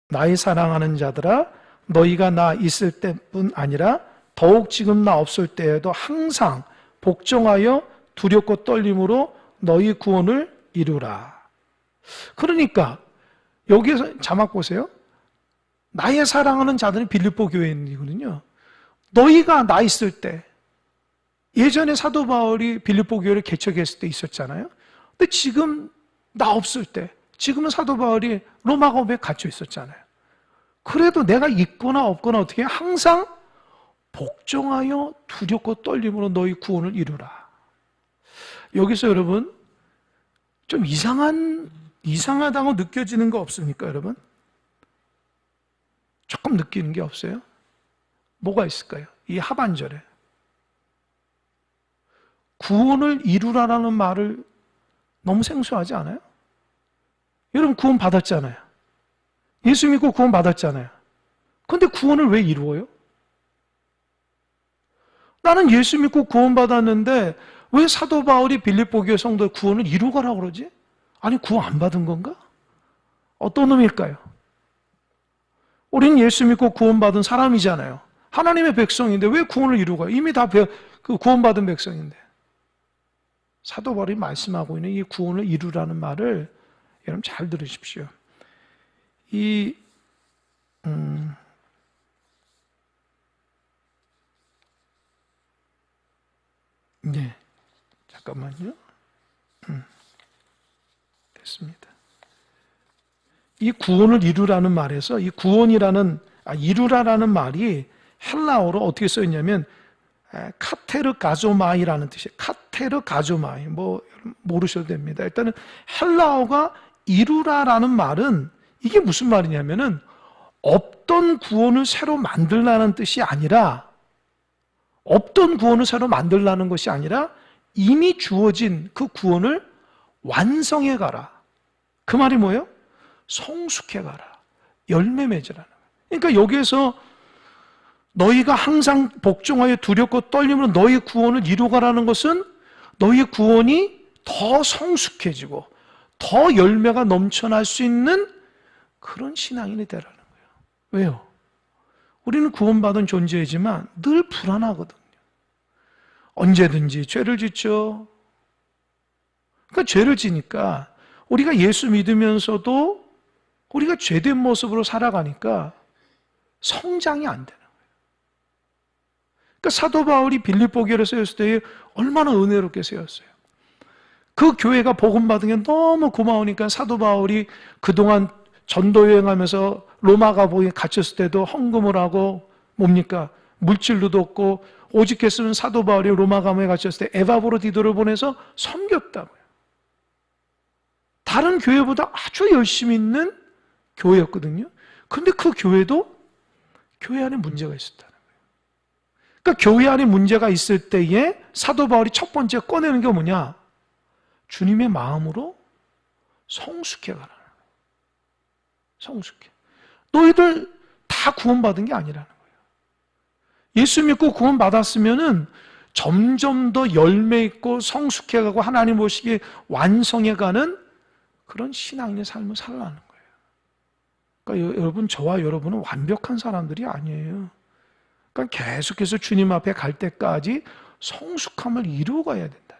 나의 사랑하는 자들아, 너희가 나 있을 때뿐 아니라 더욱 지금 나 없을 때에도 항상 복종하여 두렵고 떨림으로 너희 구원을 이루라. 그러니까 여기에서 자막 보세요. 나의 사랑하는 자들은 빌립보 교회인이거든요. 너희가 나 있을 때, 예전에 사도 바울이 빌립보 교회를 개척했을 때 있었잖아요. 근데 지금 나 없을 때, 지금은 사도 바울이 로마 감옥에 갇혀 있었잖아요. 그래도 내가 있거나 없거나 어떻게 항상 복종하여 두렵고 떨림으로 너희 구원을 이루라. 여기서 여러분 좀 이상하다고 느껴지는 거 없습니까, 여러분? 조금 느끼는 게 없어요? 뭐가 있을까요? 이 하반절에 구원을 이루라라는 말을 너무 생소하지 않아요? 여러분 구원 받았잖아요. 예수 믿고 구원 받았잖아요. 근데 구원을 왜 이루어요? 나는 예수 믿고 구원 받았는데 왜 사도 바울이 빌립보 교회 성도의 구원을 이루가라고 그러지? 아니 구원 안 받은 건가? 어떤 의미일까요? 우리는 예수 믿고 구원 받은 사람이잖아요. 하나님의 백성인데 왜 구원을 이루가요? 이미 다 구원 받은 백성인데. 사도 바울이 말씀하고 있는 이 구원을 이루라는 말을 여러분 잘 들으십시오. 네, 잠깐만요. 됐습니다. 이 구원을 이루라는 말에서 이 이루라라는 말이 헬라어로 어떻게 써있냐면 카테르 가조마이라는 뜻이에요. 카테르 가조마이. 모르셔도 됩니다. 일단은 헬라어가 이루라라는 말은 이게 무슨 말이냐면은 없던 구원을 새로 만들라는 뜻이 아니라 없던 구원을 새로 만들라는 것이 아니라 이미 주어진 그 구원을 완성해 가라. 그 말이 뭐예요? 성숙해 가라. 열매 맺으라는 거예요. 그러니까 여기에서 너희가 항상 복종하여 두렵고 떨림으로 너희 구원을 이루가라는 것은 너희 구원이 더 성숙해지고 더 열매가 넘쳐날 수 있는 그런 신앙인이 되라는 거예요. 왜요? 우리는 구원받은 존재이지만 늘 불안하거든요. 언제든지 죄를 짓죠. 그러니까 죄를 지니까 우리가 예수 믿으면서도 우리가 죄된 모습으로 살아가니까 성장이 안 되는 거예요. 그러니까 사도 바울이 빌립보 교회를 세웠을 때 얼마나 은혜롭게 세웠어요. 그 교회가 복음 받은 게 너무 고마우니까 사도 바울이 그동안 전도 여행하면서 로마 감옥에 갇혔을 때도 헌금을 하고 뭡니까? 물질도 얻고 오직 했으면 사도 바울이 로마 감옥에 갇혔을 때 에바브로디도를 보내서 섬겼다고요. 다른 교회보다 아주 열심히 있는 교회였거든요. 근데 그 교회도 교회 안에 문제가 있었다는 거예요. 그러니까 교회 안에 문제가 있을 때에 사도 바울이 첫 번째 꺼내는 게 뭐냐? 주님의 마음으로 성숙해 가라는 거예요. 성숙해. 너희들 다 구원받은 게 아니라는 거예요. 예수 믿고 구원받았으면은 점점 더 열매 있고 성숙해 가고 하나님 보시기에 완성해 가는 그런 신앙인의 삶을 살라는 거예요. 그러니까 여러분, 저와 여러분은 완벽한 사람들이 아니에요. 그러니까 계속해서 주님 앞에 갈 때까지 성숙함을 이루어 가야 된다는 거예요.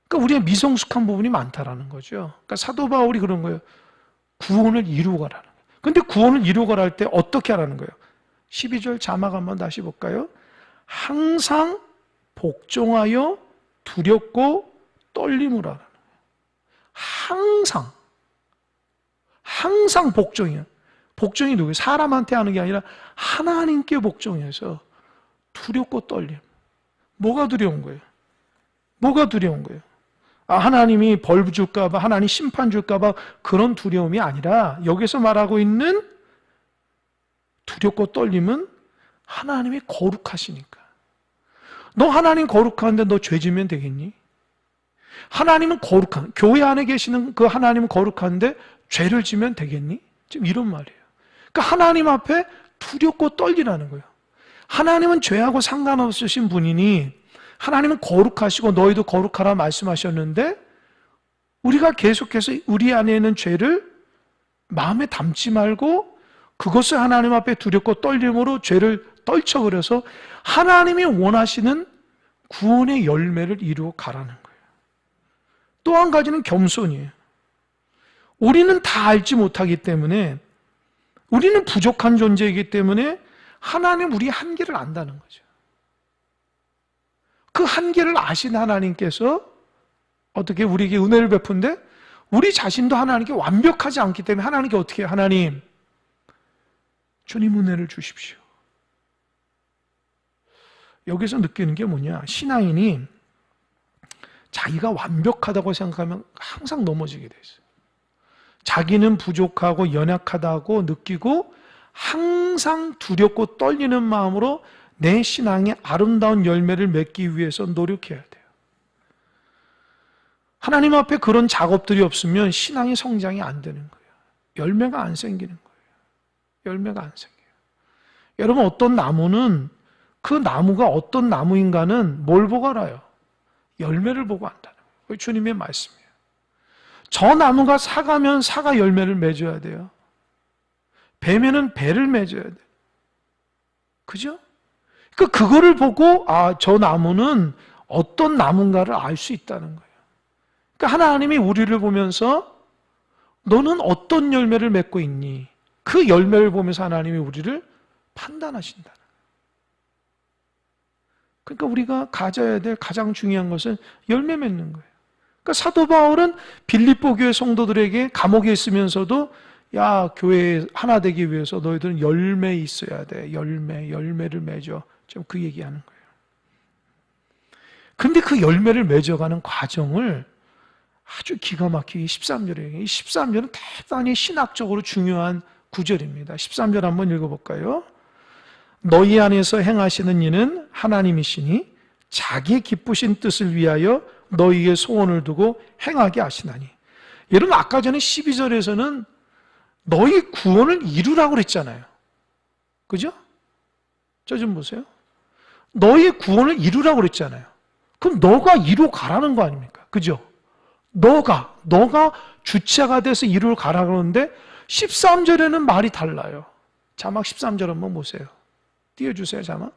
그러니까 우리의 미성숙한 부분이 많다라는 거죠. 그러니까 사도 바울이 그런 거예요. 구원을 이루어 가라는 거예요. 근데 구원을 이루어 가라 할 때 어떻게 하라는 거예요? 12절 자막 한번 다시 볼까요? 항상 복종하여 두렵고 떨림으로 하라는 거예요. 항상 복종이에요. 복종이 누구예요? 사람한테 하는 게 아니라 하나님께 복종해서 두렵고 떨림. 뭐가 두려운 거예요? 뭐가 두려운 거예요? 하나님이 벌 줄까봐, 하나님 심판 줄까봐 그런 두려움이 아니라 여기서 말하고 있는 두렵고 떨림은 하나님이 거룩하시니까. 너 하나님 거룩한데 너 죄 지면 되겠니? 하나님은 거룩한, 교회 안에 계시는 그 하나님은 거룩한데 죄를 지면 되겠니? 지금 이런 말이에요. 그러니까 하나님 앞에 두렵고 떨리라는 거예요. 하나님은 죄하고 상관없으신 분이니 하나님은 거룩하시고 너희도 거룩하라 말씀하셨는데 우리가 계속해서 우리 안에 있는 죄를 마음에 담지 말고 그것을 하나님 앞에 두렵고 떨림으로 죄를 떨쳐버려서 하나님이 원하시는 구원의 열매를 이루어 가라는 거예요. 또 한 가지는 겸손이에요. 우리는 다 알지 못하기 때문에, 우리는 부족한 존재이기 때문에 하나님 우리 한계를 안다는 거죠. 그 한계를 아신 하나님께서 어떻게 우리에게 은혜를 베푼데, 우리 자신도 하나님께 완벽하지 않기 때문에 하나님께 어떻게 해요? 하나님, 주님 은혜를 주십시오. 여기서 느끼는 게 뭐냐? 신앙인이 자기가 완벽하다고 생각하면 항상 넘어지게 돼 있어요. 자기는 부족하고 연약하다고 느끼고 항상 두렵고 떨리는 마음으로 내 신앙의 아름다운 열매를 맺기 위해서 노력해야 돼요. 하나님 앞에 그런 작업들이 없으면 신앙의 성장이 안 되는 거예요. 열매가 안 생기는 거예요. 열매가 안 생겨요. 여러분, 어떤 나무는 그 나무가 어떤 나무인가는 뭘 보고 알아요? 열매를 보고 안다는 거예요. 주님의 말씀이에요. 저 나무가 사가면 사가 열매를 맺어야 돼요. 배면은 배를 맺어야 돼요. 그죠? 그거를 보고 저 나무는 어떤 나무인가를 알 수 있다는 거예요. 그러니까 하나님이 우리를 보면서 너는 어떤 열매를 맺고 있니? 그 열매를 보면서 하나님이 우리를 판단하신다는 거예요. 그러니까 우리가 가져야 될 가장 중요한 것은 열매 맺는 거예요. 그러니까 사도 바울은 빌립보 교회 성도들에게 감옥에 있으면서도 야, 교회 하나 되기 위해서 너희들은 열매 있어야 돼. 열매를 맺어. 지금 그 얘기하는 거예요. 근데 그 열매를 맺어가는 과정을 아주 기가 막히게 13절에, 이 13절은 대단히 신학적으로 중요한 구절입니다. 13절 한번 읽어볼까요? 너희 안에서 행하시는 이는 하나님이시니 자기의 기쁘신 뜻을 위하여 너희의 소원을 두고 행하게 하시나니. 여러분, 아까 전에 12절에서는 너희 구원을 이루라고 그랬잖아요. 그죠? 저 좀 보세요. 너희 구원을 이루라고 그랬잖아요. 그럼 너가 이루 가라는 거 아닙니까? 그죠? 너가 주체가 돼서 이루 가라고 그러는데 13절에는 말이 달라요. 자막 13절 한번 보세요. 띄워주세요, 자막.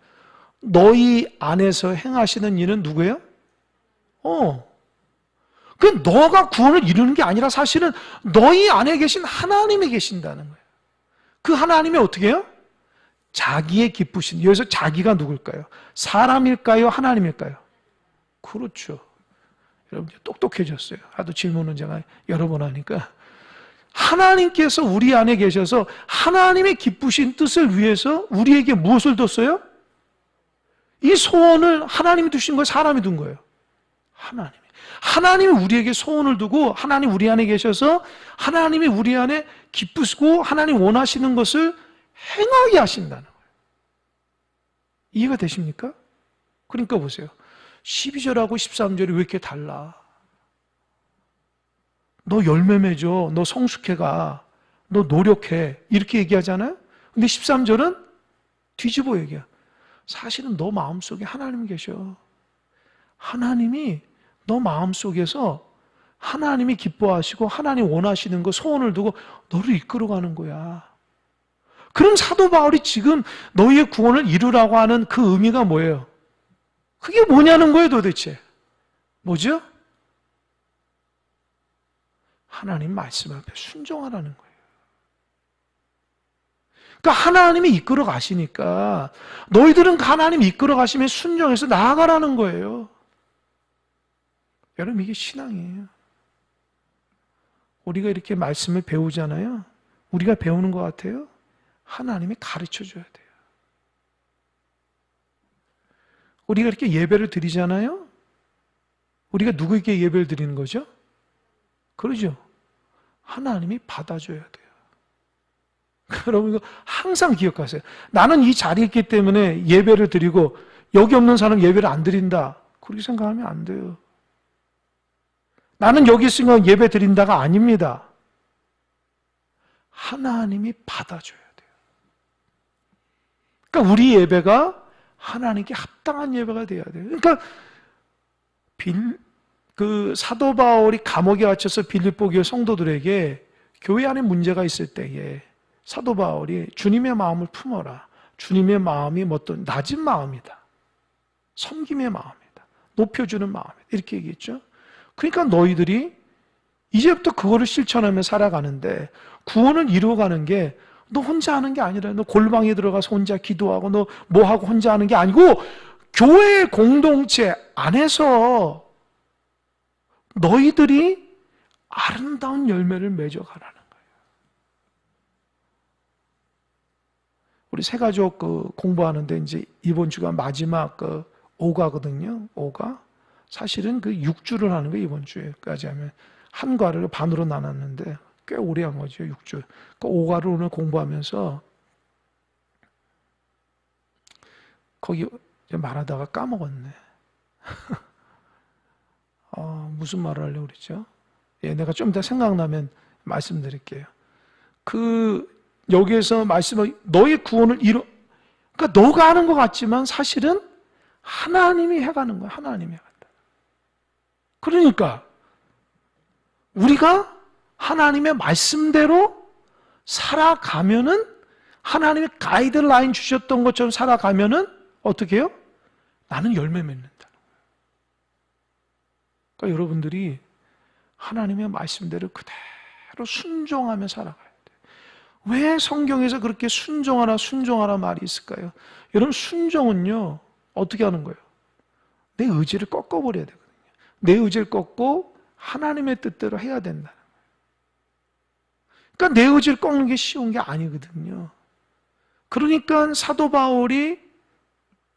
너희 안에서 행하시는 이는 누구예요? 그 너가 구원을 이루는 게 아니라 사실은 너희 안에 계신 하나님이 계신다는 거예요. 그 하나님이 어떻게 해요? 자기의 기쁘신, 여기서 자기가 누굴까요? 사람일까요? 하나님일까요? 그렇죠. 여러분 똑똑해졌어요. 하도 질문은 제가 여러 번 하니까. 하나님께서 우리 안에 계셔서 하나님의 기쁘신 뜻을 위해서 우리에게 무엇을 뒀어요? 이 소원을 하나님이 두신 거예요? 사람이 둔 거예요? 하나님이 우리에게 소원을 두고 하나님 우리 안에 계셔서 하나님이 우리 안에 기쁘시고 하나님 원하시는 것을 행하게 하신다는 거예요. 이해가 되십니까? 그러니까 보세요. 12절하고 13절이 왜 이렇게 달라? 너 열매 맺어, 너 성숙해가, 너 노력해, 이렇게 얘기하잖아요? 근데 13절은 뒤집어 얘기야. 사실은 너 마음속에 하나님 계셔. 하나님이 너 마음속에서 하나님이 기뻐하시고 하나님 원하시는 거 소원을 두고 너를 이끌어가는 거야. 그럼 사도 바울이 지금 너희의 구원을 이루라고 하는 그 의미가 뭐예요? 그게 뭐냐는 거예요, 도대체. 뭐죠? 하나님 말씀 앞에 순종하라는 거예요. 그러니까 하나님이 이끌어 가시니까 너희들은 하나님 이끌어 가시면 순종해서 나아가라는 거예요. 여러분, 이게 신앙이에요. 우리가 이렇게 말씀을 배우잖아요. 우리가 배우는 것 같아요? 하나님이 가르쳐 줘야 돼요. 우리가 이렇게 예배를 드리잖아요. 우리가 누구에게 예배를 드리는 거죠? 그러죠. 하나님이 받아줘야 돼요. 여러분, 이거 항상 기억하세요. 나는 이 자리에 있기 때문에 예배를 드리고 여기 없는 사람 예배를 안 드린다. 그렇게 생각하면 안 돼요. 나는 여기 있으면 예배 드린다가 아닙니다. 하나님이 받아줘야 돼요. 그러니까 우리 예배가 하나님께 합당한 예배가 돼야 돼요. 그러니까 그 사도 바울이 감옥에 갇혀서 빌립보 교회 성도들에게 교회 안에 문제가 있을 때에 사도 바울이 주님의 마음을 품어라. 주님의 마음이 어떤 낮은 마음이다. 섬김의 마음이다. 높여주는 마음이다. 이렇게 얘기했죠. 그러니까 너희들이 이제부터 그거를 실천하며 살아가는데 구원을 이루어가는 게 너 혼자 하는 게 아니라 너 골방에 들어가서 혼자 기도하고 너 뭐하고 혼자 하는 게 아니고 교회 공동체 안에서 너희들이 아름다운 열매를 맺어가라는 거예요. 우리 세 가족 공부하는데 이제 이번 주가 마지막 5가거든요. 5가. 사실은 그 6주를 하는 거예요. 이번 주에까지 하면. 한 과를 반으로 나눴는데 꽤 오래 한 거죠. 6주. 그 5과를 오늘 공부하면서 거기 말하다가 까먹었네. 무슨 말을 하려고 그랬죠? 내가 좀 이따 생각나면 말씀드릴게요. 여기에서 말씀을 너의 구원을 그러니까 너가 하는 것 같지만 사실은 하나님이 해가는 거야. 하나님이 해간다. 그러니까 우리가 하나님의 말씀대로 살아가면은 하나님의 가이드라인 주셨던 것처럼 살아가면은 어떻게 해요? 나는 열매 맺는다. 그러니까 여러분들이 하나님의 말씀대로 그대로 순종하며 살아가야 돼요. 왜 성경에서 그렇게 순종하라 말이 있을까요? 여러분 순종은요 어떻게 하는 거예요? 내 의지를 꺾어버려야 되거든요. 내 의지를 꺾고 하나님의 뜻대로 해야 된다. 그러니까 내 의지를 꺾는 게 쉬운 게 아니거든요. 그러니까 사도 바울이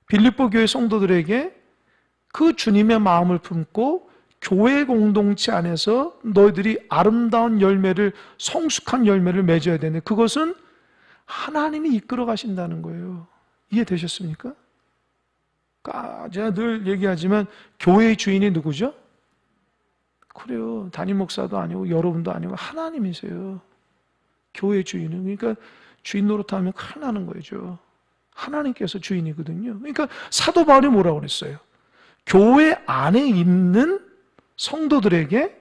빌립보 교회 성도들에게 그 주님의 마음을 품고 교회 공동체 안에서 너희들이 아름다운 열매를, 성숙한 열매를 맺어야 되는데 그것은 하나님이 이끌어 가신다는 거예요. 이해되셨습니까? 제가 늘 얘기하지만 교회의 주인이 누구죠? 그래요. 담임 목사도 아니고 여러분도 아니고 하나님이세요. 교회 주인은. 그러니까 주인 노릇하면 큰일 나는 거죠. 하나님께서 주인이거든요. 그러니까 사도 바울이 뭐라고 그랬어요? 교회 안에 있는 성도들에게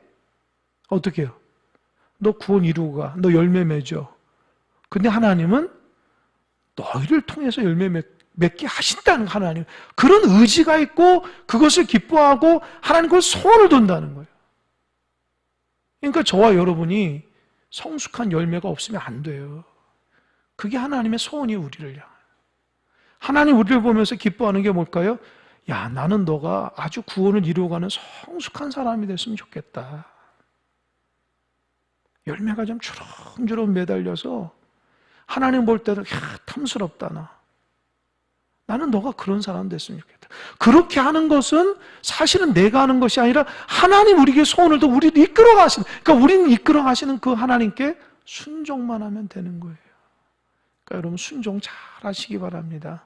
어떻게 해요? 너 구원 이루고 가. 너 열매 맺어. 근데 하나님은 너희를 통해서 열매 맺게 하신다는 하나님. 그런 의지가 있고 그것을 기뻐하고 하나님 그걸 소원을 둔다는 거예요. 그러니까 저와 여러분이 성숙한 열매가 없으면 안 돼요. 그게 하나님의 소원이 우리를 향해. 하나님 우리를 보면서 기뻐하는 게 뭘까요? 야, 나는 너가 아주 구원을 이루어가는 성숙한 사람이 됐으면 좋겠다. 열매가 좀 주렁주렁 매달려서 하나님 볼 때도 탐스럽다 나. 나는 너가 그런 사람 됐으면 좋겠다. 그렇게 하는 것은 사실은 내가 하는 것이 아니라 하나님 우리에게 소원을 더 우리를 이끌어 가시는, 그러니까 우리는 이끌어 가시는 그 하나님께 순종만 하면 되는 거예요. 그러니까 여러분 순종 잘 하시기 바랍니다.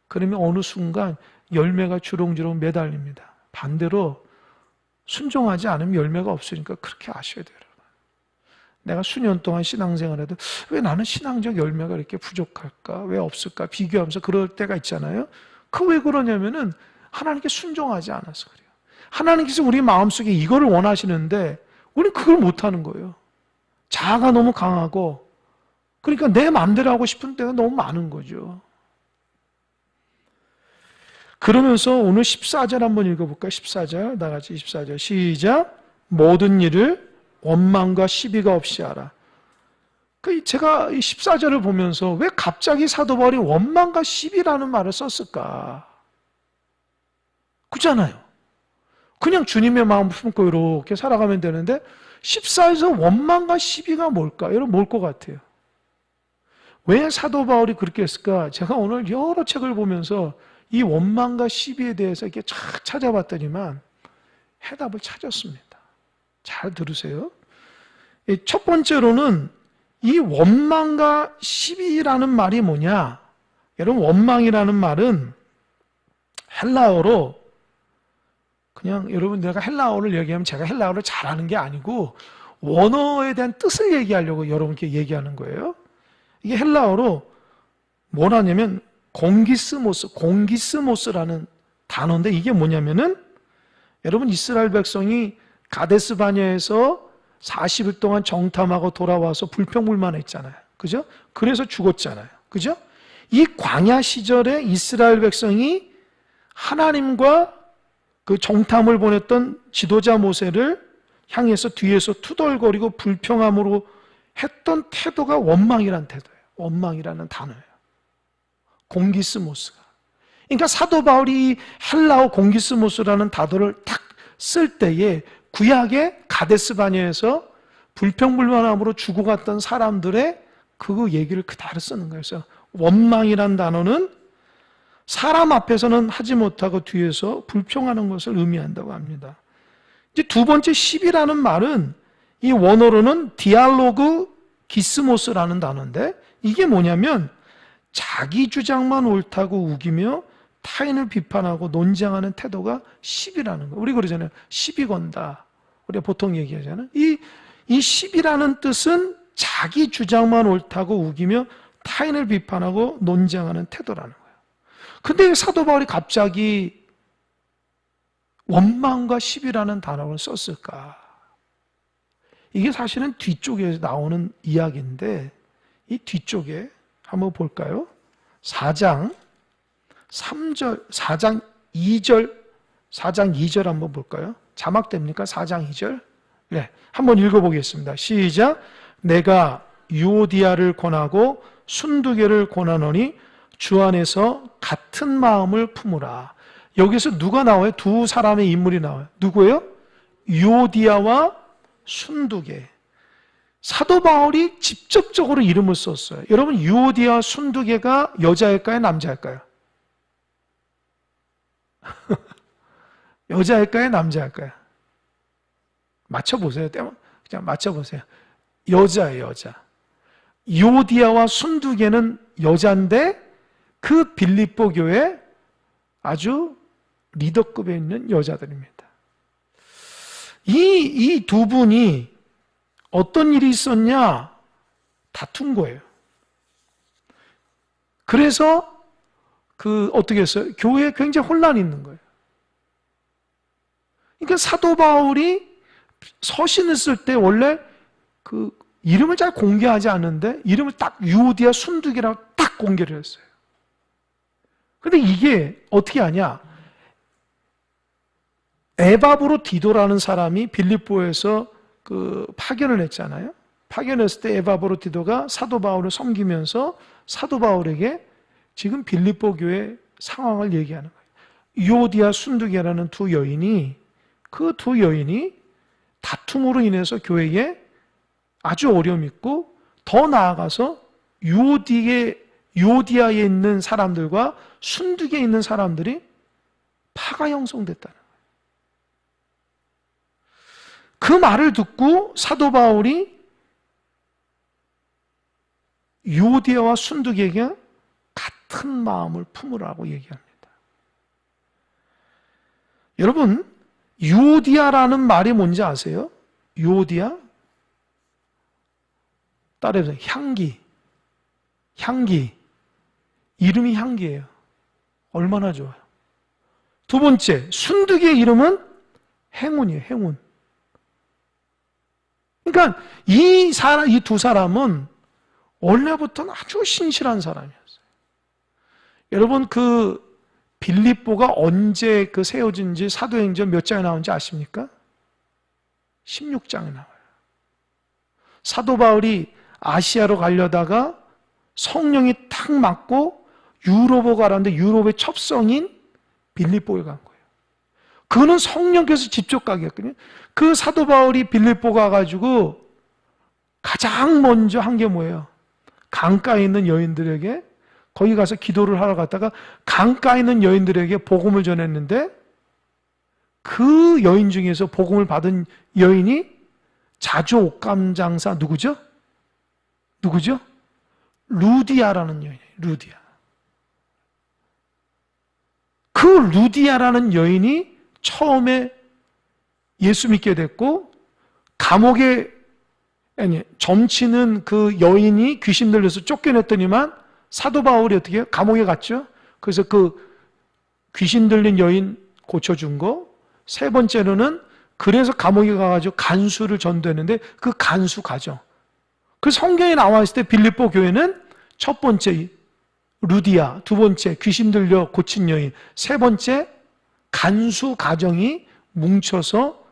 그러면 어느 순간 열매가 주렁주렁 매달립니다. 반대로 순종하지 않으면 열매가 없으니까 그렇게 아셔야 돼요. 내가 수년 동안 신앙생활을 해도 왜 나는 신앙적 열매가 이렇게 부족할까? 왜 없을까? 비교하면서 그럴 때가 있잖아요. 그 왜 그러냐면은 하나님께 순종하지 않아서 그래요. 하나님께서 우리 마음속에 이거를 원하시는데 우리는 그걸 못하는 거예요. 자아가 너무 강하고 그러니까 내 마음대로 하고 싶은 때가 너무 많은 거죠. 그러면서 오늘 14절 한번 읽어볼까요? 14절 나같이 14절 시작. 모든 일을 원망과 시비가 없이 하라. 제가 이 14절을 보면서 왜 갑자기 사도 바울이 원망과 시비라는 말을 썼을까? 그렇잖아요. 그냥 주님의 마음 품고 이렇게 살아가면 되는데 14절에서 원망과 시비가 뭘까? 여러분 뭘 것 같아요? 왜 사도 바울이 그렇게 했을까? 제가 오늘 여러 책을 보면서 이 원망과 시비에 대해서 이렇게 쫙 찾아봤더니만 해답을 찾았습니다. 잘 들으세요. 첫 번째로는 이 원망과 시비라는 말이 뭐냐? 여러분 원망이라는 말은 헬라어로 그냥 여러분 내가 헬라어를 얘기하면 제가 헬라어를 잘하는 게 아니고 원어에 대한 뜻을 얘기하려고 여러분께 얘기하는 거예요. 이게 헬라어로 뭐라냐면 공기스모스라는 단어인데 이게 뭐냐면은 여러분 이스라엘 백성이 가데스 바냐에서 40일 동안 정탐하고 돌아와서 불평불만했잖아요. 그죠? 그래서 죽었잖아요. 그죠? 이 광야 시절에 이스라엘 백성이 하나님과 그 정탐을 보냈던 지도자 모세를 향해서 뒤에서 투덜거리고 불평함으로 했던 태도가 원망이라는 태도예요. 원망이라는 단어예요. 공기스모스가. 그러니까 사도 바울이 헬라어 공기스모스라는 단어를 딱 쓸 때에 구약의 가데스바냐에서 불평불만함으로 죽어갔던 사람들의 그 얘기를 그대로 쓰는 거예요. 그래서 원망이란 단어는 사람 앞에서는 하지 못하고 뒤에서 불평하는 것을 의미한다고 합니다. 이제 두 번째 10이라는 말은 이 원어로는 디알로그 기스모스라는 단어인데 이게 뭐냐면 자기 주장만 옳다고 우기며 타인을 비판하고 논쟁하는 태도가 10이라는 거예요. 우리 그러잖아요. 시비 건다. 우리가 보통 얘기하잖아요. 이 10이라는 뜻은 자기 주장만 옳다고 우기며 타인을 비판하고 논쟁하는 태도라는 거예요. 근데 사도 바울이 갑자기 원망과 시비라는 단어를 썼을까? 이게 사실은 뒤쪽에 나오는 이야기인데 이 뒤쪽에 한번 볼까요? 4장 3절, 4장 2절 한번 볼까요? 자막 됩니까? 4장 2절. 네, 한번 읽어보겠습니다. 시작. 내가 유오디아를 권하고 순두개를 권하노니 주 안에서 같은 마음을 품으라. 여기서 누가 나와요? 두 사람의 인물이 나와요. 누구예요? 유오디아와 순두개. 사도 바울이 직접적으로 이름을 썼어요. 여러분, 유오디아와 순두개가 여자일까요? 남자일까요? 여자일까요? 남자일까요? 맞춰보세요. 그냥 맞춰보세요. 여자예요, 여자. 유오디아와 순두개는 여자인데 그 빌립보 교회 아주 리더급에 있는 여자들입니다. 이 두 분이 어떤 일이 있었냐? 다툰 거예요. 그래서 어떻게 했어요? 교회에 굉장히 혼란이 있는 거예요. 그러니까 사도 바울이 서신을 쓸 때 원래 그 이름을 잘 공개하지 않는데 이름을 딱 유오디아 순두개라고 딱 공개를 했어요. 근데 이게 어떻게 하냐? 에바브로디도라는 사람이 빌립보에서 파견을 했잖아요. 파견했을 때 에바브로디도가 사도 바울을 섬기면서 사도 바울에게 지금 빌립보 교회 상황을 얘기하는 거예요. 유오디아 순두개라는 두 여인이 그 두 여인이 다툼으로 인해서 교회에 아주 어려움이 있고 더 나아가서 유오디아에 있는 사람들과 순두개에 있는 사람들이 파가 형성됐다는 거예요. 그 말을 듣고 사도 바울이 유오디아와 순두개에게 같은 마음을 품으라고 얘기합니다. 여러분, 유오디아라는 말이 뭔지 아세요? 유오디아? 따라해보세요. 향기. 이름이 향기예요. 얼마나 좋아요. 두 번째, 순두개의 이름은 행운이에요. 행운. 그러니까 이 두 사람은 원래부터는 아주 신실한 사람이었어요. 여러분, 빌립보가 언제 세워진지 사도행전 몇 장에 나온지 아십니까? 16장에 나와요. 사도 바울이 아시아로 가려다가 성령이 탁 맞고 유럽으로 가라는데 유럽의 첩성인 빌립보에 간 거예요. 그거는 성령께서 직접 가게 했거든요. 그 사도 바울이 빌립보 가가지고 가장 먼저 한 게 뭐예요? 강가에 있는 여인들에게 거기 가서 기도를 하러 갔다가 강가에 있는 여인들에게 복음을 전했는데 그 여인 중에서 복음을 받은 여인이 자주 옷감 장사 누구죠? 루디아라는 여인이에요. 루디아. 그 루디아라는 여인이 처음에 예수 믿게 됐고 점치는 그 여인이 귀신 들려서 쫓겨냈더니만 사도 바울이 어떻게 해요? 감옥에 갔죠? 그래서 그 귀신 들린 여인 고쳐준 거. 세 번째로는 그래서 감옥에 가가지고 간수를 전도했는데 그 간수 가정. 그 성경에 나와 있을 때 빌립보 교회는 첫 번째 루디아, 두 번째 귀신 들려 고친 여인, 세 번째 간수 가정이 뭉쳐서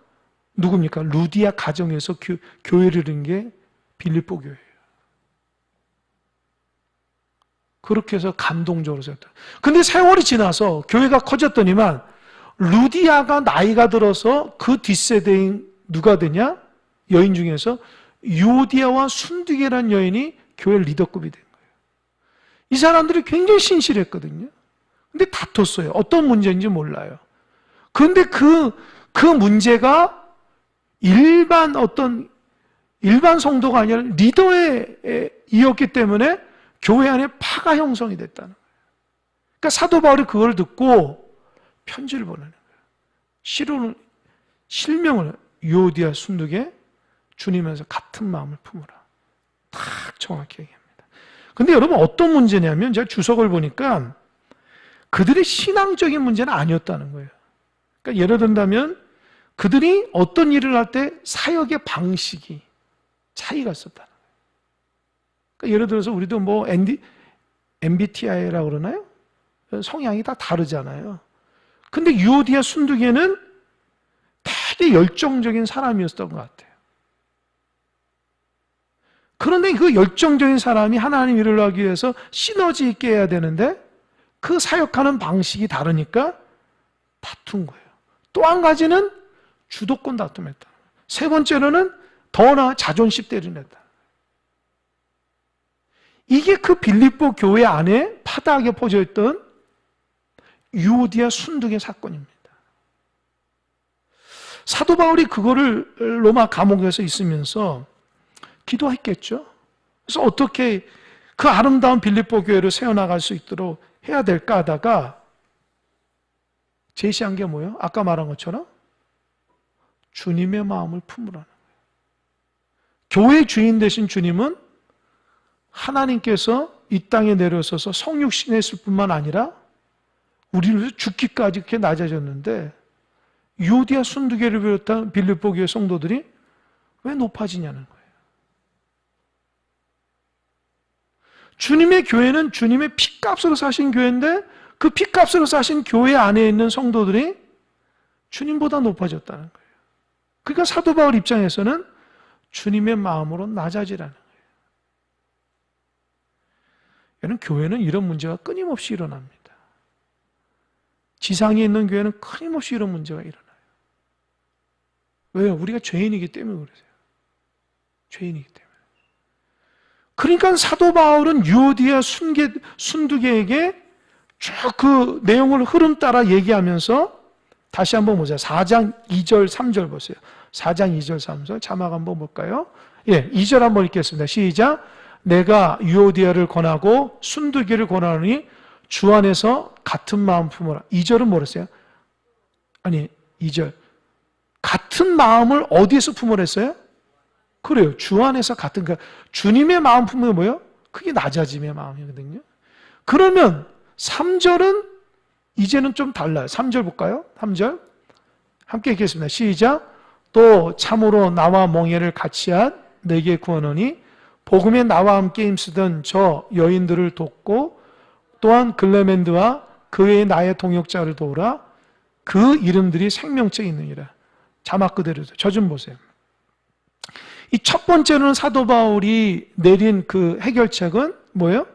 누굽니까? 루디아 가정에서 교회를 이룬 게 빌립보 교회예요. 그렇게 해서 감동적으로 생겼다. 근데 세월이 지나서 교회가 커졌더니만 루디아가 나이가 들어서 그 뒷세대인 누가 되냐? 여인 중에서 유오디아와 순두계라는 여인이 교회 리더급이 된 거예요. 이 사람들이 굉장히 신실했거든요. 근데 다퉜어요. 어떤 문제인지 몰라요. 그런데 그 문제가 일반 성도가 아니라 리더에 이었기 때문에 교회 안에 파가 형성이 됐다는 거예요. 그러니까 사도 바울이 그걸 듣고 편지를 보내는 거예요. 실명을 유오디아 순두계 주님에서 같은 마음을 품으라. 딱 정확히 얘기합니다. 근데 여러분 어떤 문제냐면 제가 주석을 보니까 그들의 신앙적인 문제는 아니었다는 거예요. 그러니까 예를 든다면 그들이 어떤 일을 할 때 사역의 방식이 차이가 있었다는 거예요. 그러니까 예를 들어서 우리도 뭐 MBTI라고 그러나요? 성향이 다 다르잖아요. 근데 유오디아 순두계는 되게 열정적인 사람이었던 것 같아요. 그런데 그 열정적인 사람이 하나님 일을 하기 위해서 시너지 있게 해야 되는데 그 사역하는 방식이 다르니까 다툰 거예요. 또 한 가지는 주도권 다툼했다. 세 번째로는 더 나아 자존심 때리냈다. 이게 그 빌립보 교회 안에 파다하게 퍼져 있던 유오디아 순두계 사건입니다. 사도 바울이 그거를 로마 감옥에서 있으면서 기도했겠죠. 그래서 어떻게 그 아름다운 빌립보 교회를 세워나갈 수 있도록 해야 될까 하다가 제시한 게 뭐예요? 아까 말한 것처럼 주님의 마음을 품으라는 거예요. 교회 주인 되신 주님은 하나님께서 이 땅에 내려서서 성육신했을 뿐만 아니라 우리를 위해서 죽기까지 그렇게 낮아졌는데 유오디아 순두계를 비롯한 빌립보 교회 성도들이 왜 높아지냐는 거예요. 주님의 교회는 주님의 피값으로 사신 교회인데 그 피값으로 사신 교회 안에 있는 성도들이 주님보다 높아졌다는 거예요. 그러니까 사도 바울 입장에서는 주님의 마음으로 낮아지라는 거예요. 여러분, 교회는 이런 문제가 끊임없이 일어납니다. 지상에 있는 교회는 끊임없이 이런 문제가 일어나요. 왜요? 우리가 죄인이기 때문에 그러세요. 죄인이기 때문에. 그러니까 사도 바울은 유오디아 순두계에게 쭉 그 내용을 흐름 따라 얘기하면서 다시 한번 보세요. 4장 2절 3절 보세요. 4장 2절 3절 자막 한번 볼까요? 예, 2절 한번 읽겠습니다. 시작. 내가 유오디아를 권하고 순두계를 권하노니 주 안에서 같은 마음 품어라. 2절은 뭐랬어요? 아니 2절 같은 마음을 어디에서 품으랬어요? 그래요. 주 안에서 같은, 그러니까 주님의 마음 품은 뭐예요? 그게 낮아짐의 마음이거든요. 그러면 3절은 이제는 좀 달라요. 3절 볼까요? 3절 함께 읽겠습니다. 시작. 또 참으로 나와 멍에를 같이 한 내게 구하노니 복음에 나와 함께 힘쓰던 저 여인들을 돕고 또한 글레멘드와 그 외에 나의 동역자를 도우라. 그 이름들이 생명책에 있느니라. 자막 그대로죠. 저 좀 보세요. 이 첫 번째로는 사도 바울이 내린 그 해결책은 뭐예요?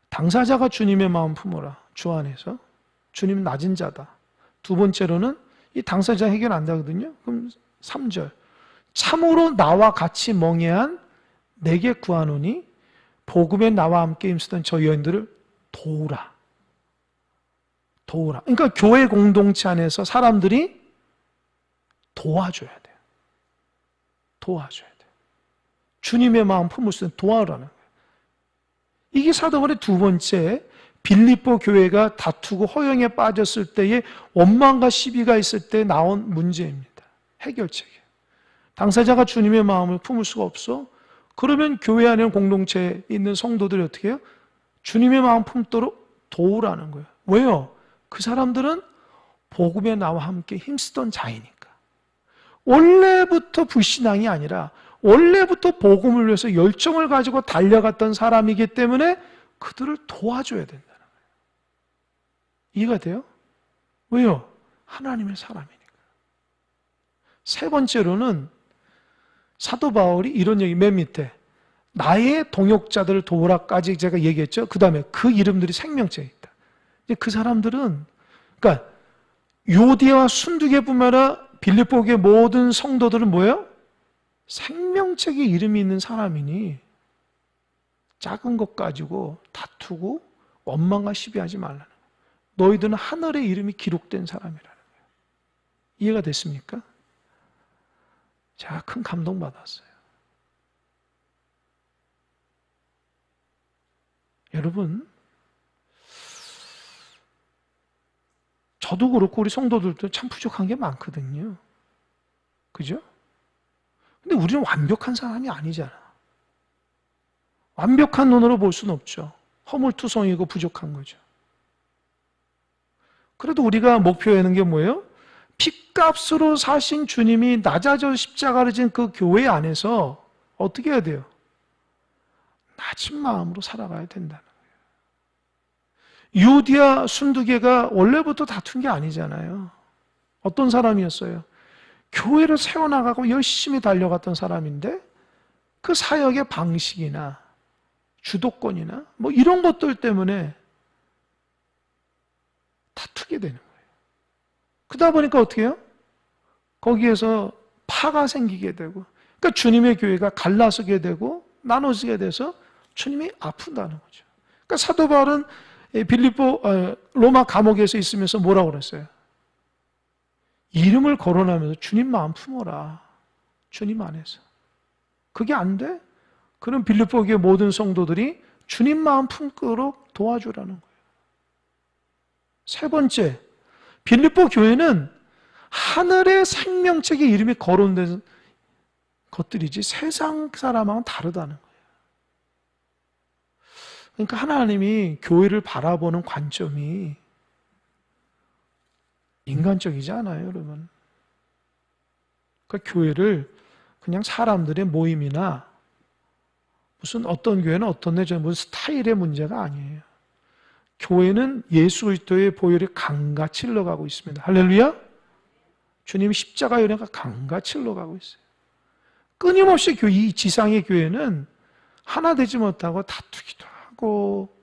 당사자가 주님의 마음 품어라. 주 안에서. 주님 낮은 자다. 두 번째로는 이 당사자 해결 안 되거든요. 그럼 3절. 참으로 나와 같이 멍에한 내게 구하노니 복음에 나와 함께 힘쓰던 저 여인들을 도우라. 도우라. 그러니까 교회 공동체 안에서 사람들이 도와줘야 돼요. 도와줘야 돼요. 주님의 마음 품을 수 있는 도와라는 거예요. 이게 사도 바울의 두 번째, 빌립보 교회가 다투고 허영에 빠졌을 때의 원망과 시비가 있을 때 나온 문제입니다. 해결책이에요. 당사자가 주님의 마음을 품을 수가 없어? 그러면 교회 안에 공동체에 있는 성도들이 어떻게 해요? 주님의 마음 품도록 도우라는 거예요. 왜요? 그 사람들은 복음에 나와 함께 힘쓰던 자이니까. 원래부터 불신앙이 아니라 원래부터 복음을 위해서 열정을 가지고 달려갔던 사람이기 때문에 그들을 도와줘야 된다는 거예요. 이해가 돼요? 왜요? 하나님의 사람이니까. 세 번째로는 사도 바울이 이런 얘기 맨 밑에 나의 동역자들을 도우라까지 제가 얘기했죠. 그 다음에 그 이름들이 생명체에 있다. 이제 그 사람들은 그러니까 요디아와 순두계뿐만 아니라 빌립보교의 모든 성도들은 뭐예요? 생명책에 이름이 있는 사람이니 작은 것 가지고 다투고 원망과 시비하지 말라는 거예요. 너희들은 하늘의 이름이 기록된 사람이라는 거예요. 이해가 됐습니까? 제가 큰 감동받았어요. 여러분, 저도 그렇고 우리 성도들도 참 부족한 게 많거든요. 그죠? 근데 우리는 완벽한 사람이 아니잖아. 완벽한 눈으로 볼 수는 없죠. 허물투성이고 부족한 거죠. 그래도 우리가 목표하는 게 뭐예요? 핏값으로 사신 주님이 낮아져 십자가를 진 그 교회 안에서 어떻게 해야 돼요? 낮은 마음으로 살아가야 된다는 거예요. 유디아 순두계가 원래부터 다툰 게 아니잖아요. 어떤 사람이었어요? 교회를 세워나가고 열심히 달려갔던 사람인데 그 사역의 방식이나 주도권이나 뭐 이런 것들 때문에 다투게 되는 거예요. 그러다 보니까 어떻게 해요? 거기에서 파가 생기게 되고 그러니까 주님의 교회가 갈라서게 되고 나눠지게 돼서 주님이 아픈다는 거죠. 그러니까 사도 바울은 빌립보 로마 감옥에서 있으면서 뭐라고 그랬어요? 이름을 거론하면서 주님 마음 품어라. 주님 안에서. 그게 안 돼? 그럼 빌립보교의 모든 성도들이 주님 마음 품도록 도와주라는 거예요. 세 번째, 빌립보 교회는 하늘의 생명책에 이름이 거론된 것들이지 세상 사람하고는 다르다는 거예요. 그러니까 하나님이 교회를 바라보는 관점이 인간적이지 않아요, 여러분. 그러니까 교회를 그냥 사람들의 모임이나 무슨 어떤 교회는 어떤 무슨 스타일의 문제가 아니에요. 교회는 예수 그리스도의 보혈이 강같이 흘러가고 있습니다. 할렐루야. 주님 십자가 연회가 강같이 흘러가고 있어요. 끊임없이 이 지상의 교회는 하나 되지 못하고 다투기도 하고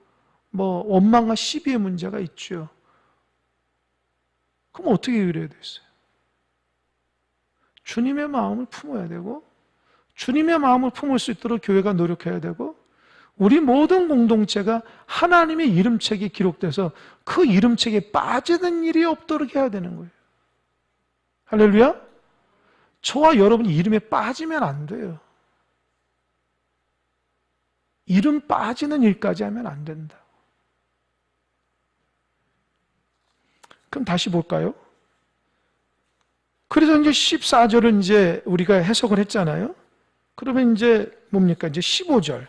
뭐 원망과 시비의 문제가 있죠. 그럼 어떻게 그래야 되겠어요? 주님의 마음을 품어야 되고 주님의 마음을 품을 수 있도록 교회가 노력해야 되고 우리 모든 공동체가 하나님의 이름책에 기록돼서 그 이름책에 빠지는 일이 없도록 해야 되는 거예요. 할렐루야? 저와 여러분이 이름에 빠지면 안 돼요. 이름 빠지는 일까지 하면 안 된다. 그럼 다시 볼까요? 그래서 이제 14절을 이제 우리가 해석을 했잖아요. 그러면 이제 뭡니까? 이제 15절.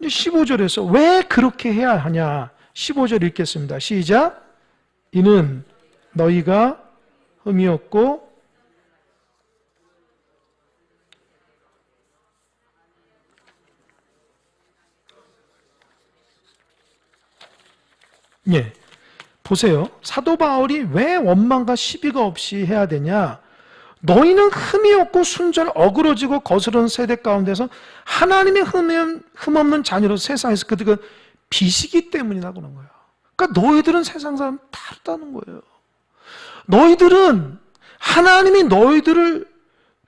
이제 15절에서 왜 그렇게 해야 하냐? 15절 읽겠습니다. 시작. 이는 너희가 흠이 없고 예. 보세요. 사도 바울이 왜 원망과 시비가 없이 해야 되냐? 너희는 흠이 없고 순전 어그러지고 거스르는 세대 가운데서 하나님의 흠 없는 자녀로 세상에서 그들은 비시기 때문이다 그런 거예요. 그러니까 너희들은 세상 사람 다르다는 거예요. 너희들은 하나님이 너희들을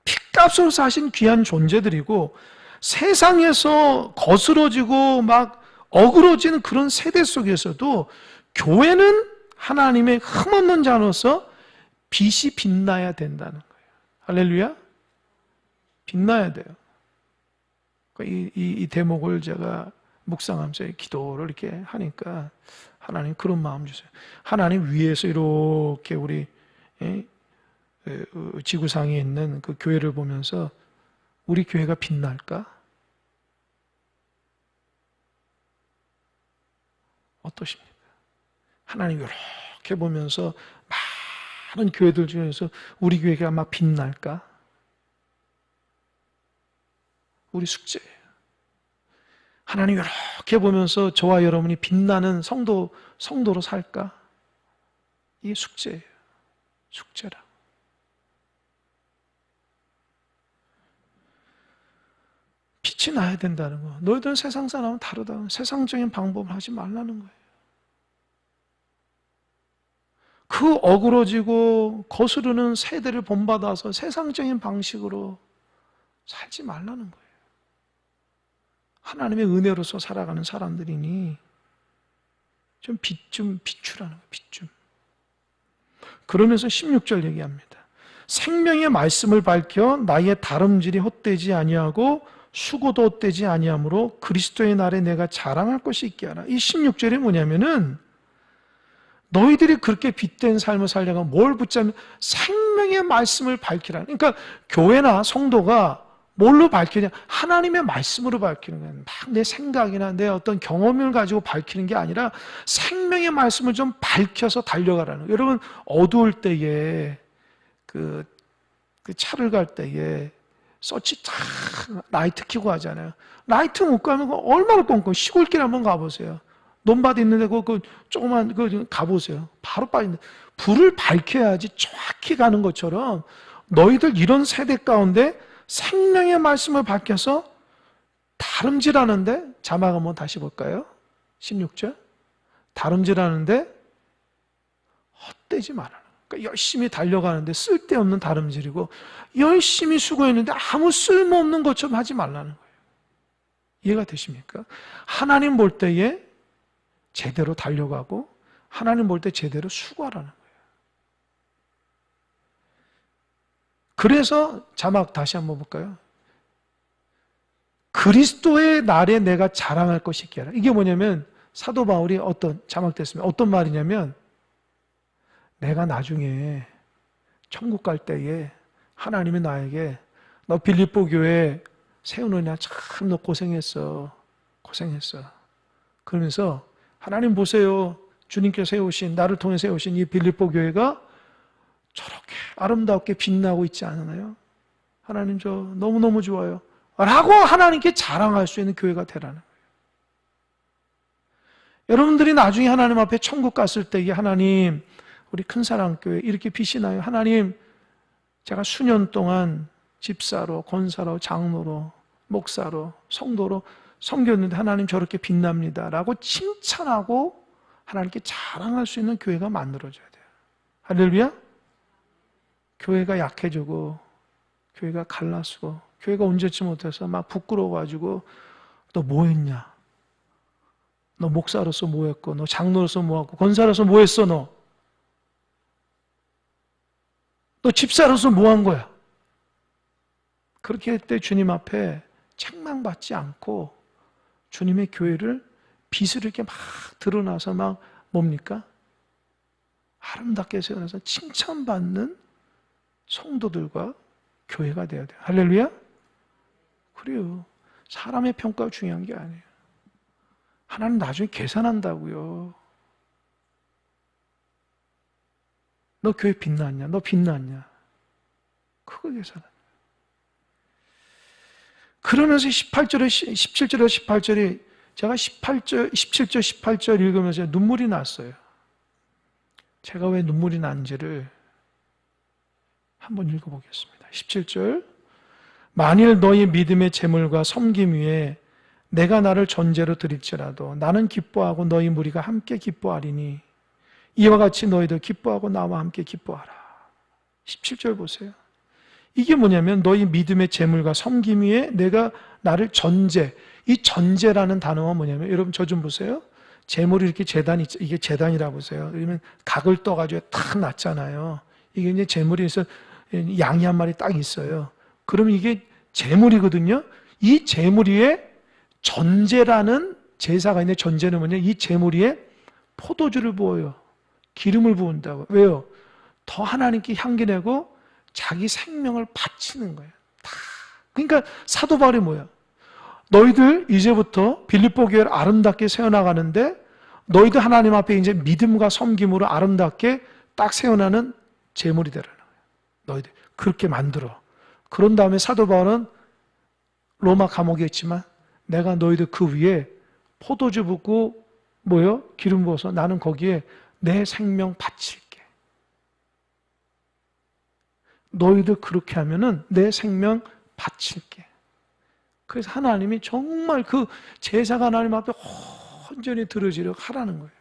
핏값으로 사신 귀한 존재들이고 세상에서 거스러지고 막 어그러지는 그런 세대 속에서도 교회는 하나님의 흠없는 자로서 빛이 빛나야 된다는 거예요. 할렐루야? 빛나야 돼요. 이 대목을 제가 묵상하면서 기도를 이렇게 하니까 하나님 그런 마음 주세요. 하나님 위에서 이렇게 우리 지구상에 있는 그 교회를 보면서 우리 교회가 빛날까? 어떠십니까? 하나님 이렇게 보면서 많은 교회들 중에서 우리 교회가 막 빛날까? 우리 숙제예요. 하나님 이렇게 보면서 저와 여러분이 빛나는 성도로 살까? 이게 숙제예요. 숙제라. 빛이 나야 된다는 거. 너희들은 세상 사람은 다르다. 세상적인 방법을 하지 말라는 거예요. 그 어그러지고 거스르는 세대를 본받아서 세상적인 방식으로 살지 말라는 거예요. 하나님의 은혜로서 살아가는 사람들이니 좀 빛 좀 비추라는 거예요. 빛 좀. 그러면서 16절 얘기합니다. 생명의 말씀을 밝혀 나의 다름질이 헛되지 아니하고 수고도 헛되지 아니하므로 그리스도의 날에 내가 자랑할 것이 있게 하라. 이 16절이 뭐냐면은 너희들이 그렇게 빛된 삶을 살려고 뭘 붙잡으면 생명의 말씀을 밝히라. 그러니까 교회나 성도가 뭘로 밝히냐? 하나님의 말씀으로 밝히는 거예요. 막 내 생각이나 내 어떤 경험을 가지고 밝히는 게 아니라 생명의 말씀을 좀 밝혀서 달려가라는 거예요. 여러분 어두울 때에 그 차를 갈 때에 서치 탁 라이트 켜고 하잖아요. 라이트 못 가면 얼마나 꼼꼼. 시골길 한번 가보세요. 논밭 있는데 그 조그만 가보세요. 바로 빠진다. 불을 밝혀야지 정확히 가는 것처럼 너희들 이런 세대 가운데 생명의 말씀을 밝혀서 다름질하는데, 자막 한번 다시 볼까요? 16절. 다름질하는데 헛되지 말아라. 그러니까 열심히 달려가는데 쓸데없는 다름질이고 열심히 수고했는데 아무 쓸모없는 것처럼 하지 말라는 거예요. 이해가 되십니까? 하나님 볼 때에 제대로 달려가고 하나님 볼 때 제대로 수고하라는 거예요. 그래서 자막 다시 한번 볼까요? 그리스도의 날에 내가 자랑할 것이 있게 하라. 이게 뭐냐면 사도 바울이 자막 됐습니다. 어떤 말이냐면 내가 나중에 천국 갈 때에 하나님이 나에게 너 빌립보 교회 세우느냐 참 너 고생했어. 그러면서 하나님 보세요. 주님께서 세우신, 나를 통해 세우신 이 빌립보 교회가 저렇게 아름답게 빛나고 있지 않나요? 하나님 저 너무너무 좋아요. 라고 하나님께 자랑할 수 있는 교회가 되라는 거예요. 여러분들이 나중에 하나님 앞에 천국 갔을 때 하나님 우리 큰사랑교회 이렇게 빛이 나요. 하나님 제가 수년 동안 집사로, 권사로, 장로로, 목사로, 성도로 섬겼는데 하나님 저렇게 빛납니다 라고 칭찬하고 하나님께 자랑할 수 있는 교회가 만들어져야 돼요. 할렐루야. 교회가 약해지고 교회가 갈라쓰고 교회가 온전치 못해서 막 부끄러워가지고 너 뭐 했냐? 너 목사로서 뭐 했고 너 장로로서 뭐 했고 권사로서 뭐 했어 너? 너 집사로서 뭐 한 거야? 그렇게 할 때 주님 앞에 책망받지 않고 주님의 교회를 빛을 이렇게 막 드러나서 막 뭡니까? 아름답게 세워서 칭찬받는 성도들과 교회가 되어야 돼요. 할렐루야? 그래요. 사람의 평가가 중요한 게 아니에요. 하나님 나중에 계산한다고요. 너 교회 빛났냐? 너 빛났냐? 그거 계산하는 거예요. 그러면서 17절에 18절이 제가 17절, 18절 읽으면서 눈물이 났어요. 제가 왜 눈물이 난지를 한번 읽어보겠습니다. 17절. 만일 너희 믿음의 재물과 섬김 위에 내가 나를 전제로 드릴지라도 나는 기뻐하고 너희 무리가 함께 기뻐하리니 이와 같이 너희도 기뻐하고 나와 함께 기뻐하라. 17절 보세요. 이게 뭐냐면 너희 믿음의 재물과 섬김 위에 내가 나를 전제. 이 전제라는 단어가 뭐냐면 여러분 저 좀 보세요. 재물이 이렇게 재단이 이게 재단이라 보세요. 그러면 각을 떠가지고 탁 났잖아요. 이게 이제 재물이 있어 양이 한 마리 딱 있어요. 그러면 이게 재물이거든요. 이 재물 위에 전제라는 제사가 있는데 전제는 뭐냐? 이 재물 위에 포도주를 부어요. 기름을 부은다고. 왜요? 더 하나님께 향기 내고 자기 생명을 바치는 거예요. 다. 그러니까 사도 바울이 뭐야? 너희들 이제부터 빌립보 교회를 아름답게 세워나가는데 너희들 하나님 앞에 이제 믿음과 섬김으로 아름답게 딱 세워나는 제물이 되라는 거예요. 너희들 그렇게 만들어. 그런 다음에 사도 바울은 로마 감옥에 있지만 내가 너희들 그 위에 포도주 붓고 기름 부어서 나는 거기에 내 생명 바칠게. 너희들 그렇게 하면은 내 생명 바칠게. 그래서 하나님이 정말 그 제사가 하나님 앞에 온전히 드려지려 하라는 거예요.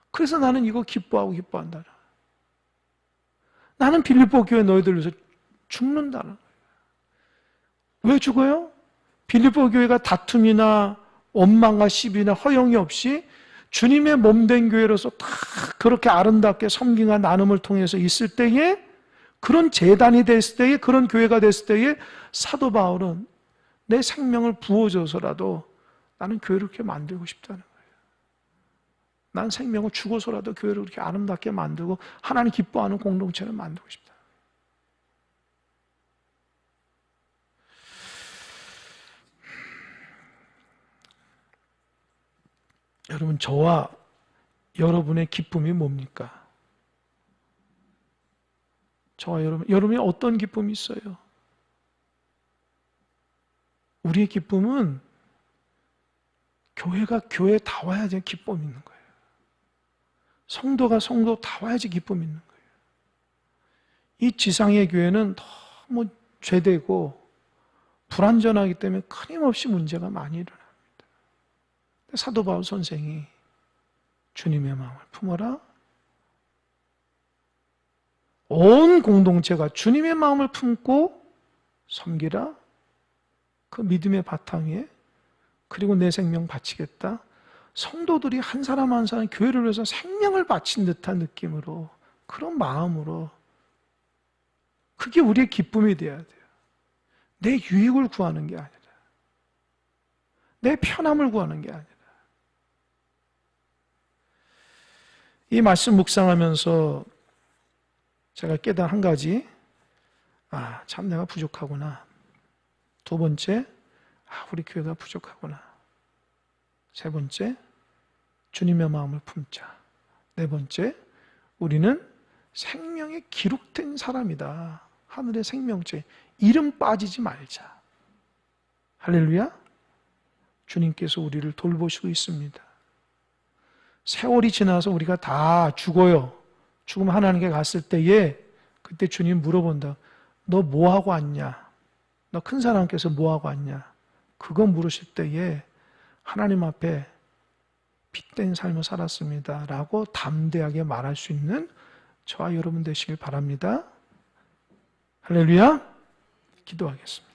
그래서 나는 이거 기뻐한다. 나는 빌립보 교회 너희들 위해서 죽는다는 거예요. 왜 죽어요? 빌립보 교회가 다툼이나 원망과 시비나 허영이 없이 주님의 몸된 교회로서 다 그렇게 아름답게 섬김과 나눔을 통해서 있을 때에, 그런 재단이 됐을 때에, 그런 교회가 됐을 때에 사도 바울은 내 생명을 부어줘서라도 나는 교회를 그렇게 만들고 싶다는 거예요. 난 생명을 주고서라도 교회를 그렇게 아름답게 만들고 하나님 기뻐하는 공동체를 만들고 싶다. 여러분, 저와 여러분의 기쁨이 뭡니까? 저와 여러분이 어떤 기쁨이 있어요? 우리의 기쁨은 교회가 교회다워야 될 기쁨이 있는 거예요. 성도가 성도다워야지 기쁨이 있는 거예요. 이 지상의 교회는 너무 죄되고 불완전하기 때문에 끊임없이 문제가 많이 일어납니다. 사도 바울 선생이 주님의 마음을 품어라. 온 공동체가 주님의 마음을 품고 섬기라. 그 믿음의 바탕 위에, 그리고 내 생명 바치겠다. 성도들이 한 사람 한 사람 교회를 위해서 생명을 바친 듯한 느낌으로, 그런 마음으로, 그게 우리의 기쁨이 되어야 돼요. 내 유익을 구하는 게 아니라, 내 편함을 구하는 게 아니라. 이 말씀 묵상하면서 제가 깨달은 한 가지, 참 내가 부족하구나. 두 번째, 우리 교회가 부족하구나. 세 번째, 주님의 마음을 품자. 네 번째, 우리는 생명에 기록된 사람이다. 하늘의 생명체, 이름 빠지지 말자. 할렐루야. 주님께서 우리를 돌보시고 있습니다. 세월이 지나서 우리가 다 죽어요. 죽으면 하나님께 갔을 때에, 그때 주님 물어본다. 너 뭐하고 왔냐? 너 큰 사람께서 뭐하고 왔냐? 그거 물으실 때에 하나님 앞에 빛된 삶을 살았습니다 라고 담대하게 말할 수 있는 저와 여러분 되시길 바랍니다. 할렐루야. 기도하겠습니다.